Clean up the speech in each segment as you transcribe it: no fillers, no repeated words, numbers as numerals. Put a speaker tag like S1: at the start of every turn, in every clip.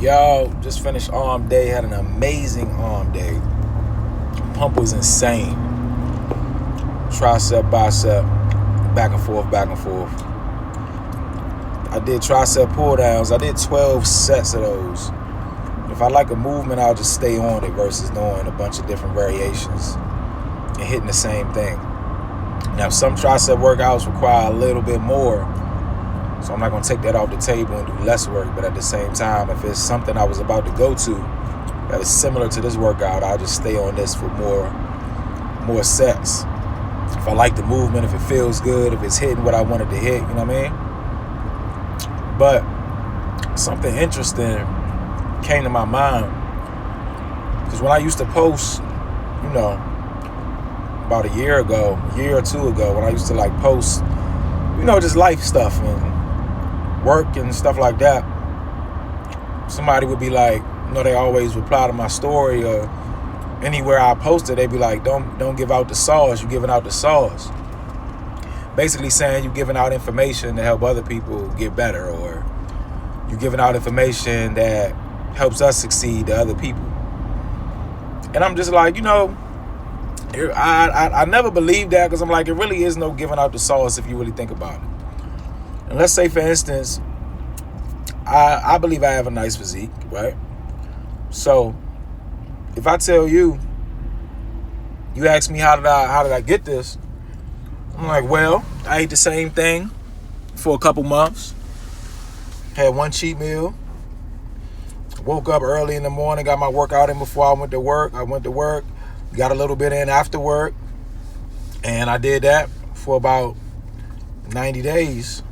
S1: Y'all just finished arm day, had an amazing arm day. Pump was insane. Tricep, bicep, back and forth, back and forth. I did tricep pull downs. I did 12 sets of those. If I like a movement, I'll just stay on it versus doing a bunch of different variations and hitting the same thing. Now, some tricep workouts require a little bit more, so I'm not going to take that off the table and do less work. But at the same time, if it's something I was about to go to that is similar to this workout, I'll just stay on this for more sets. If I like the movement, if it feels good, if it's hitting what I wanted to hit, you know what I mean? But something interesting came to my mind, because when I used to post, about a year or two ago, when I used to like post, just life stuff and work and stuff like that, somebody would be like, they always reply to my story, or anywhere I posted, they'd be like, don't give out the sauce, you're giving out the sauce. Basically saying you're giving out information to help other people get better, or you're giving out information that helps us succeed to other people. And I'm just like, I never believed that, because I'm like, it really is no giving out the sauce if you really think about it. And let's say, for instance, I believe I have a nice physique, right? So if I tell you ask me how did I get this, I'm like, well, I ate the same thing for a couple months, had one cheat meal, woke up early in the morning, got my workout in before I went to work. I went to work, got a little bit in after work, and I did that for about 90 days,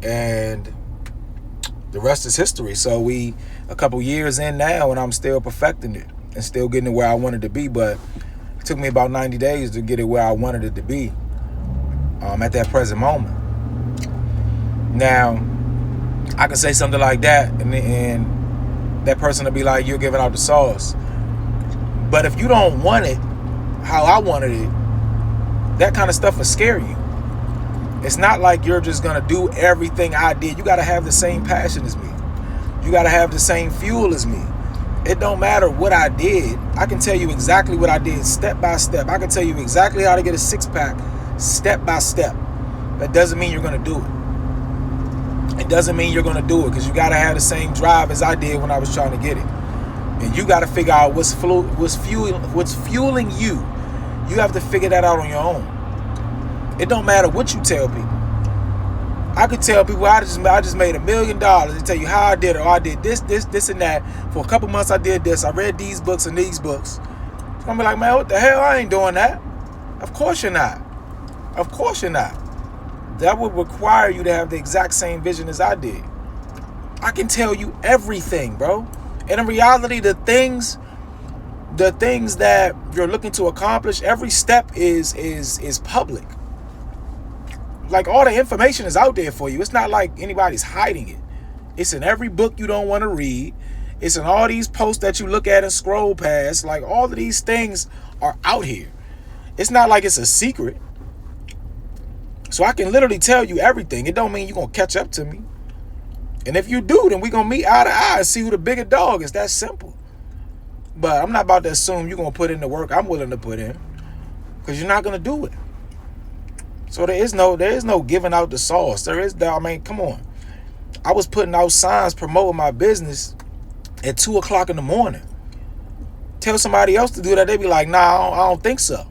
S1: and the rest is history. So we a couple years in now, and I'm still perfecting it and still getting it where I wanted to be, but it took me about 90 days to get it where I wanted it to be at that present moment. Now, I can say something like that, and that person will be like, you're giving out the sauce. But if you don't want it how I wanted it, that kind of stuff will scare you. It's not like you're just going to do everything I did. You got to have the same passion as me. You got to have the same fuel as me. It don't matter what I did. I can tell you exactly what I did step by step. I can tell you exactly how to get a six-pack step by step. That doesn't mean you're going to do it. It doesn't mean you're going to do it, because you got to have the same drive as I did when I was trying to get it. And you got to figure out what's fueling you. You have to figure that out on your own. It don't matter what you tell people. I could tell people I just made $1 million and tell you how I did it. Or I did this, and that. For a couple months I did this. I read these books and these books. It's going to be like, man, what the hell? I ain't doing that. Of course you're not. Of course you're not. That would require you to have the exact same vision as I did. I can tell you everything, bro. And in reality, the things that you're looking to accomplish, every step is public. Like, all the information is out there for you. It's not like anybody's hiding it. It's in every book you don't want to read. It's in all these posts that you look at and scroll past. Like, all of these things are out here. It's not like it's a secret. So I can literally tell you everything. It don't mean you're going to catch up to me. And if you do, then we're going to meet eye to eye and see who the bigger dog is. That's simple. But I'm not about to assume you're going to put in the work I'm willing to put in, because you're not going to do it. So there is no giving out the sauce. Come on. I was putting out signs promoting my business at 2 o'clock in the morning. Tell somebody else to do that, they be like, nah, I don't think so.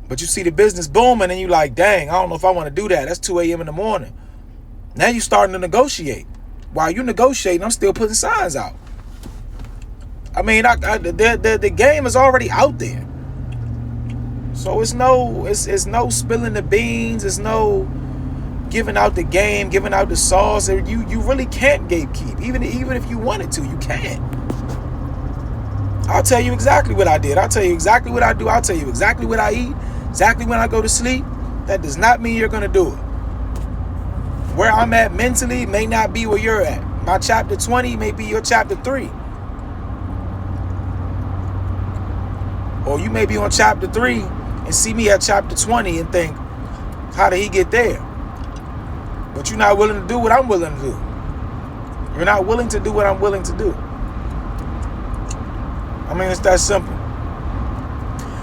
S1: But you see the business booming and you like, dang, I don't know if I want to do that. That's 2 a.m. in the morning. Now you starting to negotiate. While you negotiating, I'm still putting signs out. I mean, the game is already out there. So it's no spilling the beans. It's no giving out the game, giving out the sauce. You really can't gatekeep. Even if you wanted to, you can't. I'll tell you exactly what I did. I'll tell you exactly what I do. I'll tell you exactly what I eat, exactly when I go to sleep. That does not mean you're going to do it. Where I'm at mentally may not be where you're at. My chapter 20 may be your chapter 3. Or you may be on chapter 3 and see me at chapter 20 and think, how did he get there? But you're not willing to do what I'm willing to do. You're not willing to do what I'm willing to do. I mean, it's that simple.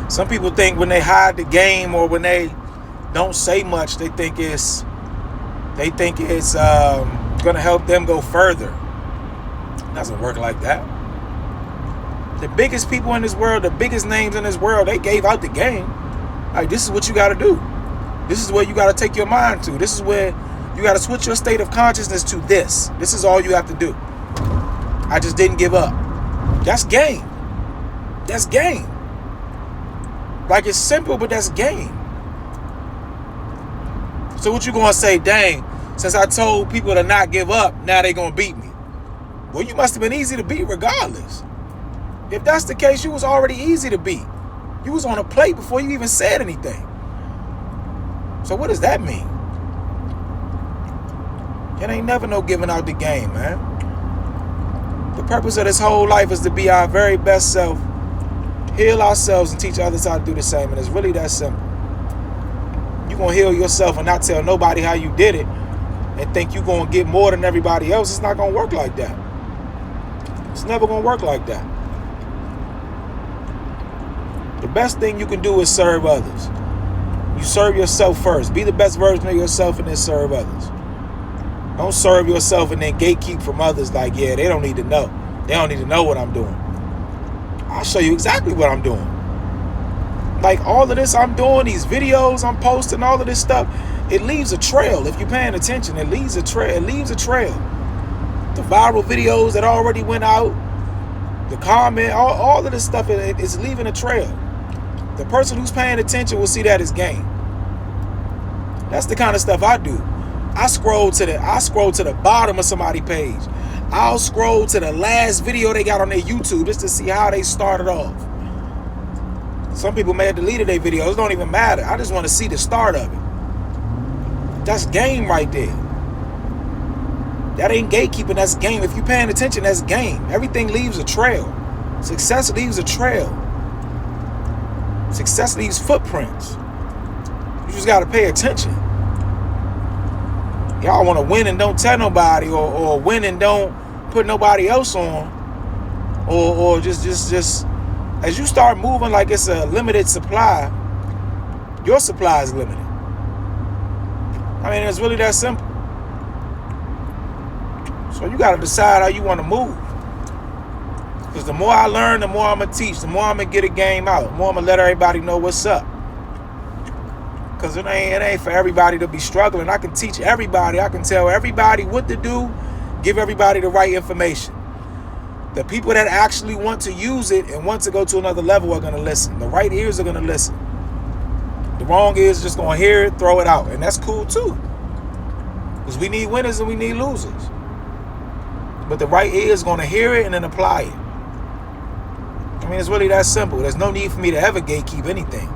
S1: Some people think when they hide the game or when they don't say much, they think it's gonna help them go further. It doesn't work like that. The biggest people in this world, the biggest names in this world, they gave out the game. Like, this is what you got to do. This is where you got to take your mind to. This is where you got to switch your state of consciousness to this. This is all you have to do. I just didn't give up. That's game. That's game. Like, it's simple, but that's game. So what you going to say, dang, since I told people to not give up, now they going to beat me? Well, you must have been easy to beat regardless. If that's the case, you was already easy to beat. You was on a plate before you even said anything. So what does that mean? It ain't never no giving out the game, man. The purpose of this whole life is to be our very best self, heal ourselves, and teach others how to do the same. And it's really that simple. You're going to heal yourself and not tell nobody how you did it and think you're going to get more than everybody else. It's not going to work like that. It's never going to work like that. The best thing you can do is serve others. You serve yourself first. Be the best version of yourself and then serve others. Don't serve yourself and then gatekeep from others like, yeah, they don't need to know. They don't need to know what I'm doing. I'll show you exactly what I'm doing. Like, all of this I'm doing, these videos I'm posting, all of this stuff, it leaves a trail. If you're paying attention, it leaves a trail. It leaves a trail. The viral videos that already went out, the comment, all of this stuff, it's leaving a trail. The person who's paying attention will see that as game. That's the kind of stuff I do. I scroll to the bottom of somebody's page. I'll scroll to the last video they got on their YouTube just to see how they started off. Some people may have deleted their videos. It don't even matter. I just want to see the start of it. That's game right there. That ain't gatekeeping, that's game. If you're paying attention, that's game. Everything leaves a trail. Success leaves a trail. Success leaves footprints. You just got to pay attention. Y'all want to win and don't tell nobody, or win and don't put nobody else on, or just as you start moving like it's a limited supply, your supply is limited. I mean, it's really that simple. So you got to decide how you want to move. Because the more I learn, the more I'm going to teach. The more I'm going to get a game out. The more I'm going to let everybody know what's up. Because it ain't for everybody to be struggling. I can teach everybody. I can tell everybody what to do. Give everybody the right information. The people that actually want to use it and want to go to another level are going to listen. The right ears are going to listen. The wrong ears are just going to hear it, throw it out. And that's cool too. Because we need winners and we need losers. But the right ear is going to hear it and then apply it. I mean, it's really that simple. There's no need for me to ever gatekeep anything.